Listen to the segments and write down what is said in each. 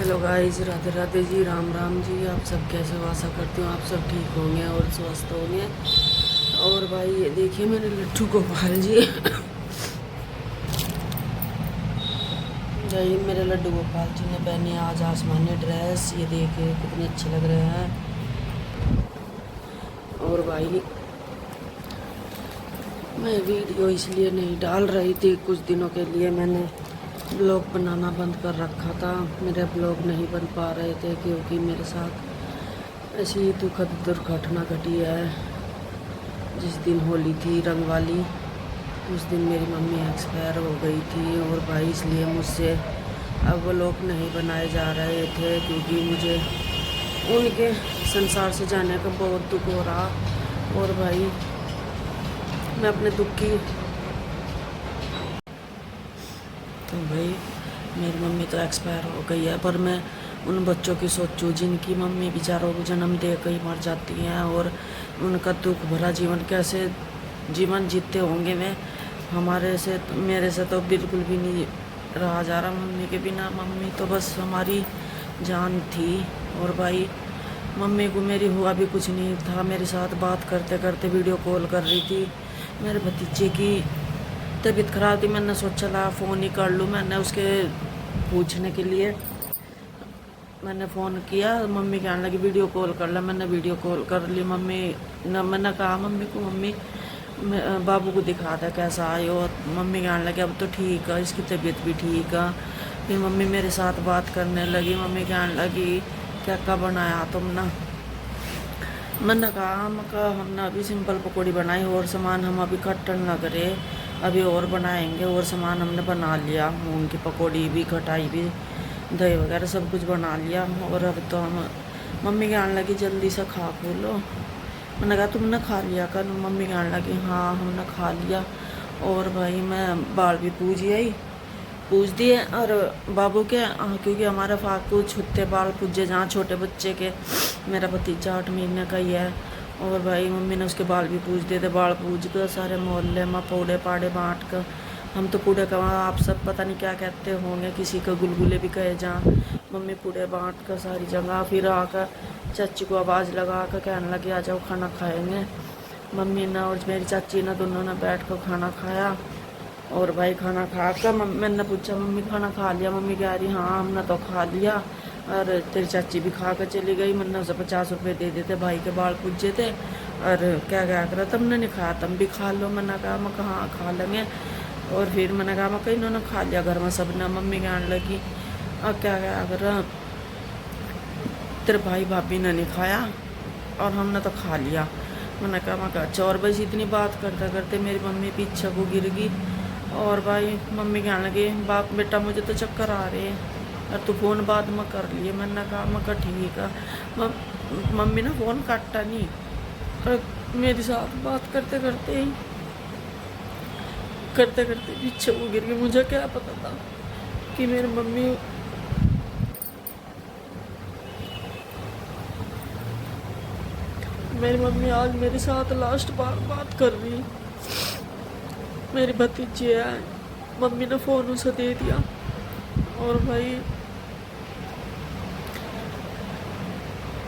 Hello guys, Radhe Radhe ji, Ram Ram ji. आप सब कैसे हो? आशा करती हूँ आप सब ठीक होंगे और स्वस्थ होंगे। और भाई ये देखिए मेरे लट्टू गोपाल जी। भाई मेरे लड्डू गोपाल जी ने पहनी आज आसमानी ड्रेस। ये देखिए कितने अच्छे लग रहे हैं। और भाई मैं वीडियो इसलिए नहीं डाल रही थी, कुछ दिनों के लिए मैंने ब्लॉग बनाना बंद कर रखा था। मेरे ब्लॉग नहीं बन पा रहे थे क्योंकि मेरे साथ ऐसी दुखद दुर्घटना घटी है। जिस दिन होली थी रंग वाली, उस दिन मेरी मम्मी एक्सपायर हो गई थी। और भाई इसलिए मुझसे अब ब्लॉग नहीं बनाए जा रहे थे क्योंकि मुझे उनके संसार से जाने का बहुत दुख हो रहा। और भाई मैं अपने दुख की, तो भाई मेरी मम्मी तो एक्सपायर हो गई है, पर मैं उन बच्चों की सोचूं जिनकी मम्मी बेचारों को जन्म दे कर ही मर जाती हैं और उनका दुख भरा जीवन कैसे जीवन जीते होंगे। वे हमारे से मेरे से तो बिल्कुल भी नहीं रहा जा रहा मम्मी के बिना। मम्मी तो बस हमारी जान थी। और भाई मम्मी को मेरी हुआ भी कुछ नहीं था, मेरे साथ बात करते करते वीडियो कॉल कर रही थी। मेरे भतीजे की तबीयत ख़राब थी, मैंने सोचा ला फ़ोन ही कर लूँ। मैंने उसके पूछने के लिए मैंने फ़ोन किया, मम्मी कहने लगी वीडियो कॉल कर ला। मैंने वीडियो कॉल कर ली। मम्मी न मैंने कहा मम्मी को, मम्मी बाबू को दिखा था कैसा आए। और मम्मी कहने लगी अब तो ठीक है, इसकी तबीयत भी ठीक है। फिर मम्मी मेरे साथ बात करने लगी। मम्मी कहने लगी क्या क्या बनाया तुमने? मैंने कहा हमने अभी सिंपल पकौड़ी बनाई और सामान हम अभी कट्टन ना करे, अभी और बनाएंगे। और सामान हमने बना लिया, मूंग की पकौड़ी भी, खटाई भी, दही वगैरह सब कुछ बना लिया। और अब तो हम, मम्मी कहने लगी जल्दी से खा खो लो। मैंने कहा तुमने खा लिया कल? मम्मी कहने लगी हाँ हमने खा लिया। और भाई मैं बाल भी पूछ दिए। और बाबू के क्योंकि हमारा फाकू छुट्टे बाल पूजे जहाँ छोटे बच्चे के, मेरा भतीजा 8 महीने का ही है। और भाई मम्मी ने उसके बाल भी पूछ दिए थे। बाल पूछ कर सारे मोहल्ले में पूड़े पाड़े बांट कर, हम तो पूड़े का आप सब पता नहीं क्या कहते होंगे, किसी को गुलगुले भी कहे जहाँ, मम्मी पूड़े बांट कर सारी जगह। फिर आकर चाची को आवाज़ लगा कर कहने लगी आ जाओ खाना खाएँगे। मम्मी ने और मेरी चाची ने दोनों ने बैठ कर खाना खाया। और भाई खाना खा कर मैंने पूछा मम्मी खाना खा लिया? मम्मी कह रही हाँ हमने तो खा लिया। और तेरी चाची भी खा कर चली गई। मैंने उसे 50 रुपये दे देते, भाई के बाल पूजे थे। और क्या क्या करा, तुमने नहीं खाया तुम भी खा लो। मैंने कहा मैं कहाँ खा लेंगे। और फिर मैंने कहा मैं कहीं इन्होंने खा लिया घर में सब ने। मम्मी कहने लगी अब क्या क्या करा, तेरे भाई भाभी ने नहीं खाया और हमने तो खा लिया। मैंने कहा अच्छा। और बस इतनी बात करते करते मेरी मम्मी पीछे को गिर गई। और भाई मम्मी कहने लगी बाप बेटा मुझे तो चक्कर आ रहे हैं और तू फ़ोन बाद में कर लिए। मैंने कहा मैं ठीक है। मम्मी ने फ़ोन काटा नहीं और मेरे साथ बात करते करते पीछे वो गिर गई। मुझे क्या पता था कि मेरी मम्मी आज मेरे साथ लास्ट बार बात कर रही है। मेरी भतीजी है, मम्मी ने फ़ोन उसे दे दिया। और भाई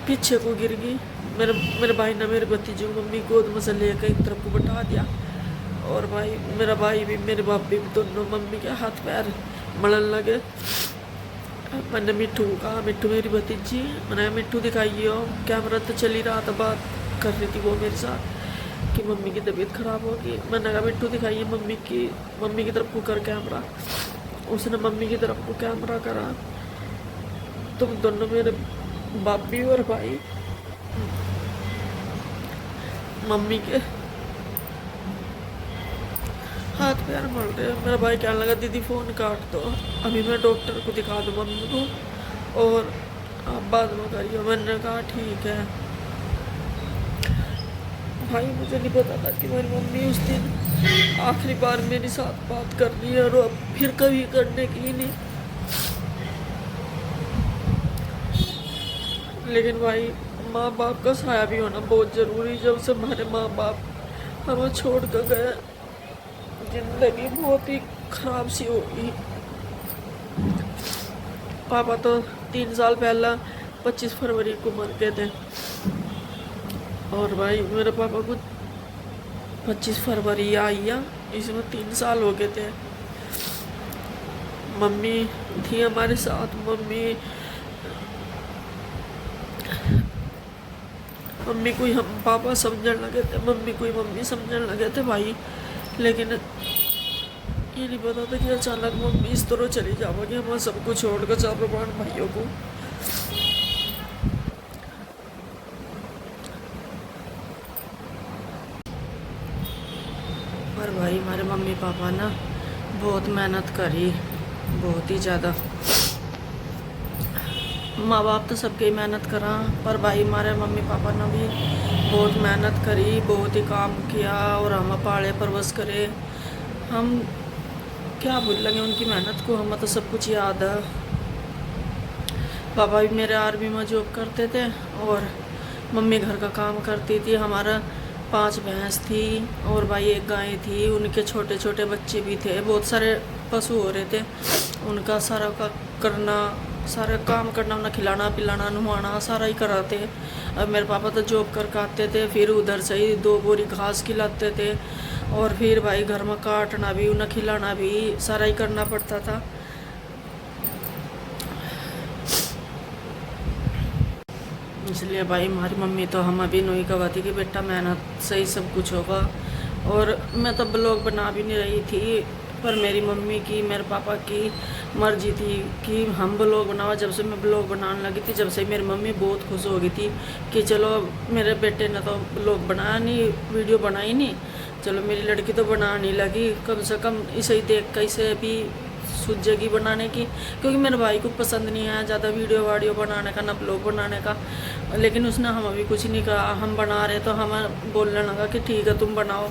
पीछे को गिर गई। मेरे भाई ने मेरे भतीजे को मम्मी गोद में से लेकर एक तरफ को बैठा दिया। और भाई मेरा भाई भी मेरे भाभी भी दोनों मम्मी के हाथ पैर मलने लगे। मैंने मिट्टू को कहा मिट्टू मेरी भतीजी, मैंने मिट्टू दिखाइए हो। कैमरा तो चल ही रहा था, बात कर रही थी वो मेरे साथ कि मम्मी की तबीयत ख़राब होगी। मैंने कहा मिट्टू दिखाइए मम्मी की तरफ को कर कैमरा। उसने मम्मी की तरफ को कैमरा करा। तुम दोनों मेरे भाभी और भाई मम्मी के हाथ पैर मल रहे। मेरा भाई कहने लगा दीदी फ़ोन काट दो, अभी मैं डॉक्टर को दिखा दूँ मम्मी को और आप बाद में करिए। मैंने कहा ठीक है। भाई मुझे नहीं पता था कि मेरी मम्मी उस दिन आखिरी बार मेरे साथ बात कर रही है और अब फिर कभी करने की ही नहीं। लेकिन भाई माँ बाप का साया भी होना बहुत ज़रूरी। जब से हमारे माँ बाप हमें छोड़ कर गए, ज़िंदगी बहुत ही ख़राब सी होगी। पापा तो 3 साल पहला 25 फरवरी को मर गए थे। और भाई मेरे पापा को 25 फरवरी आई है, इसमें 3 साल हो गए थे। मम्मी थी हमारे साथ। मम्मी को ही हम पापा समझने लगे थे, मम्मी को ही मम्मी समझने लगे थे भाई। लेकिन ये नहीं पता था कि अचानक मम्मी इस तरह चली जाएगी हमारा सब कुछ छोड़कर 4 बहन भाइयों को। पर भाई हमारे मम्मी पापा ना बहुत मेहनत करी, बहुत ही ज़्यादा। माँ बाप तो सबके ही मेहनत करा, पर भाई हमारे मम्मी पापा ने भी बहुत मेहनत करी, बहुत ही काम किया और हम पाले परवश करे। हम क्या भूल लेंगे उनकी मेहनत को, हमें तो सब कुछ याद है। पापा भी मेरे आर्मी में जॉब करते थे और मम्मी घर का काम करती थी। हमारा 5 भैंस थी और भाई 1 गाय थी। उनके छोटे छोटे बच्चे भी थे, बहुत सारे पशु हो रहे थे। उनका सारा काम करना, उन्हें खिलाना पिलाना नहवाना सारा ही कराते। अब मेरे पापा तो जॉब कर आते थे, फिर उधर से ही 2 बोरी घास खिलाते थे और फिर भाई घर में काटना भी, उन्हें खिलाना भी सारा ही करना पड़ता था। इसलिए भाई हमारी मम्मी तो हम अभी नहीं कहती कि बेटा मेहनत से ही सब कुछ होगा। और मैं तो ब्लॉग बना भी नहीं रही थी, पर मेरी मम्मी की, मेरे पापा की मर्जी थी कि हम ब्लॉग बनावा। जब से मैं ब्लॉग बनाने लगी थी, जब से मेरी मम्मी बहुत खुश हो गई थी कि चलो मेरे बेटे ने तो ब्लॉग बनाया नहीं, वीडियो बनाई नहीं, चलो मेरी लड़की तो बनाने लगी, कम से कम इसे ही देख कर इसे भी सूझेगी बनाने की। क्योंकि मेरे भाई को पसंद नहीं है ज़्यादा वीडियो बनाने का, ना ब्लॉग बनाने का। लेकिन उसने हम अभी कुछ नहीं कहा, हम बना रहे तो हमें बोलने लगा कि ठीक है तुम बनाओ।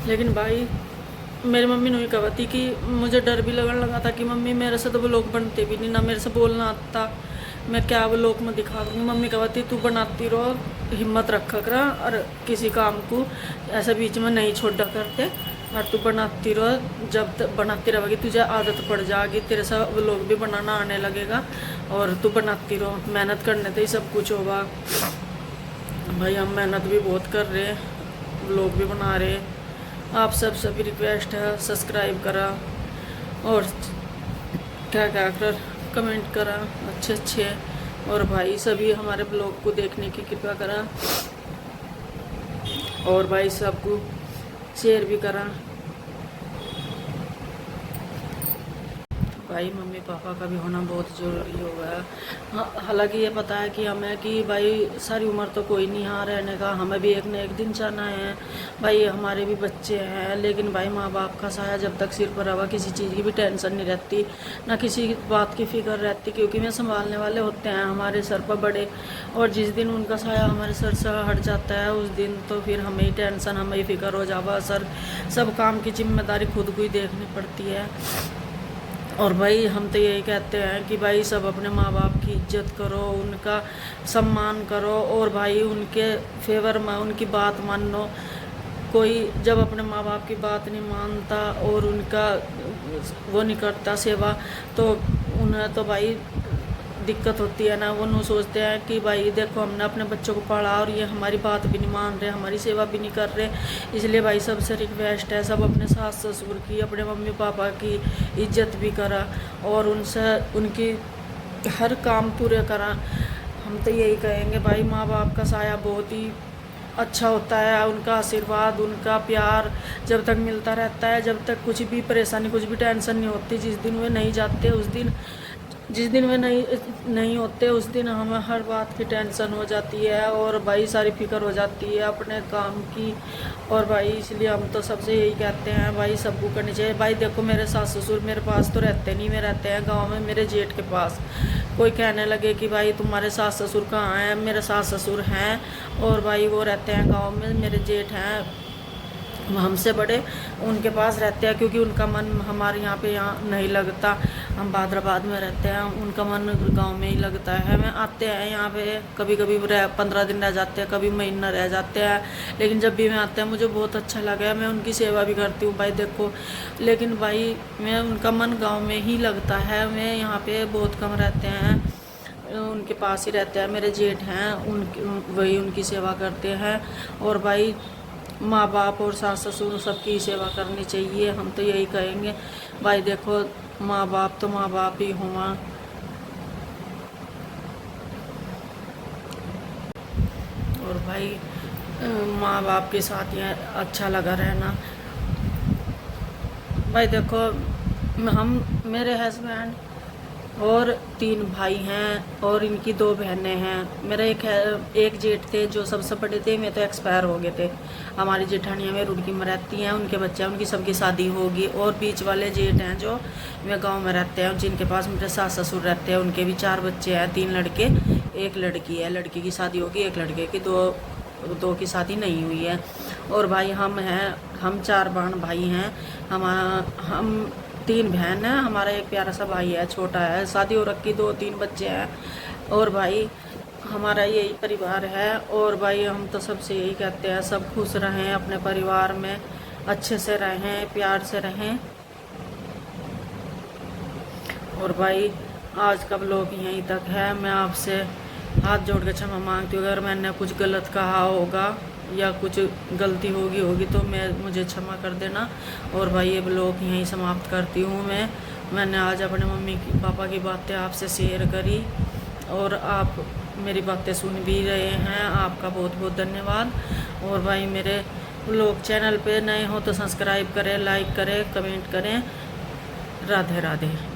लेकिन भाई मेरी मम्मी ने कहती कि मुझे डर भी लगने लगा था कि मम्मी मेरे से तो ब्लॉग बनते भी नहीं, ना मेरे से बोलना आता, मैं क्या ब्लॉग में दिखा दूँगी। मम्मी कहती तू बनाती रहो, हिम्मत रखा कर और किसी काम को ऐसे बीच में नहीं छोड़ा करते, और तू बनाती रहो। जब तक बनाती रहेगी तुझे आदत पड़ जाएगी, तेरे से ब्लॉग भी बनाना आने लगेगा। और तू बनाती रहो, मेहनत करने से ही सब कुछ होगा। भाई हम मेहनत भी बहुत कर रहे हैं, ब्लॉग भी बना रहे हैं। आप सब भी रिक्वेस्ट है सब्सक्राइब करा और क्या कर कमेंट करा अच्छे। और भाई सभी हमारे ब्लॉग को देखने की कृपा करा और भाई सबको शेयर भी करा। भाई मम्मी पापा का भी होना बहुत ज़रूरी हो गया। हालांकि ये पता है कि हमें कि भाई सारी उम्र तो कोई नहीं यहाँ रहने का, हमें भी एक न एक दिन जाना है। भाई हमारे भी बच्चे हैं, लेकिन भाई माँ बाप का साया जब तक सिर पर रहा, किसी चीज़ की भी टेंशन नहीं रहती, ना किसी बात की फ़िक्र रहती, क्योंकि मैं संभालने वाले होते हैं हमारे सर पर बड़े। और जिस दिन उनका साया हमारे सर से हट जाता है उस दिन तो फिर हमें ही टेंशन, हमें ही फ़िक्र हो जावा। सब काम की जिम्मेदारी खुद को ही देखनी पड़ती है। और भाई हम तो यही कहते हैं कि भाई सब अपने माँ बाप की इज्जत करो, उनका सम्मान करो और भाई उनके फेवर में उनकी बात मानो। कोई जब अपने माँ बाप की बात नहीं मानता और उनका वो नहीं करता सेवा, तो उन्हें तो भाई दिक्कत होती है ना। वो नहीं सोचते हैं कि भाई देखो हमने अपने बच्चों को पढ़ा और ये हमारी बात भी नहीं मान रहे, हमारी सेवा भी नहीं कर रहे। इसलिए भाई सबसे रिक्वेस्ट है सब अपने सास ससुर की, अपने मम्मी पापा की इज्जत भी करा और उनसे उनकी हर काम पूरे करा। हम तो यही कहेंगे भाई माँ बाप का साया बहुत ही अच्छा होता है, उनका आशीर्वाद उनका प्यार जब तक मिलता रहता है, जब तक कुछ भी परेशानी कुछ भी टेंशन नहीं होती। जिस दिन वे नहीं होते उस दिन हमें हर बात की टेंशन हो जाती है और भाई सारी फिक्र हो जाती है अपने काम की। और भाई इसलिए हम तो सबसे यही कहते हैं भाई सबको करनी चाहिए। भाई देखो मेरे सास ससुर मेरे पास तो रहते नहीं, मैं रहते हैं गांव में मेरे जेठ के पास। कोई कहने लगे कि भाई तुम्हारे सास ससुर कहाँ हैं, मेरे सास ससुर हैं और भाई वो रहते हैं गाँव में, मेरे जेठ हैं हमसे बड़े उनके पास रहते हैं, क्योंकि उनका मन हमारे यहाँ नहीं लगता। हम बादराबाद में रहते हैं, उनका मन गांव में ही लगता है। मैं आते हैं यहाँ पे, कभी कभी 15 दिन रह जाते हैं, कभी महीना रह जाते हैं, लेकिन जब भी मैं आते हैं मुझे बहुत अच्छा लगा है। मैं उनकी सेवा भी करती हूँ भाई देखो। लेकिन भाई मैं उनका मन गाँव में ही लगता है। मैं यहाँ पे बहुत कम रहते हैं, उनके पास ही रहते हैं। मेरे जेठ हैं, वही उनकी सेवा करते हैं। और भाई माँ बाप और सास ससुर सबकी सेवा करनी चाहिए, हम तो यही कहेंगे भाई देखो। माँ बाप तो माँ बाप ही हुआ। और भाई माँ बाप के साथ ही अच्छा लगा रहना। भाई देखो हम, मेरे हस्बैंड और 3 भाई हैं और इनकी 2 बहनें हैं। मेरा एक जेठ थे जो सबसे बड़े थे, मैं तो एक्सपायर हो गए थे। हमारी जेठानियाँ में रुड़की में रहती हैं, उनके बच्चे हैं, उनकी सबकी शादी होगी। और बीच वाले जेठ हैं जो मैं गांव में रहते हैं, जिनके पास मेरे सास ससुर रहते हैं, उनके भी 4 बच्चे हैं, 3 लड़के 1 लड़की है। लड़की की शादी होगी, एक लड़के की, दो की शादी नहीं हुई है। और भाई हम हैं, हम 4 बहन भाई हैं। हम 3 बहन हैं, हमारा एक प्यारा सा भाई है, छोटा है, शादी हो रखी, 2-3 बच्चे हैं। और भाई हमारा यही परिवार है। और भाई हम तो सबसे यही कहते हैं, सब खुश रहें, अपने परिवार में अच्छे से रहें, प्यार से रहें। और भाई आज का ब्लॉग यहीं तक है। मैं आपसे हाथ जोड़ के क्षमा मांगती हूँ, अगर मैंने कुछ गलत कहा होगा या कुछ गलती होगी तो मुझे क्षमा कर देना। और भाई ये ब्लॉग यहीं समाप्त करती हूँ मैंने आज अपने मम्मी पापा की बातें आपसे शेयर करी और आप मेरी बातें सुन भी रहे हैं, आपका बहुत बहुत धन्यवाद। और भाई मेरे ब्लॉग चैनल पे नए हो तो सब्सक्राइब करें, लाइक करें, कमेंट करें। राधे राधे।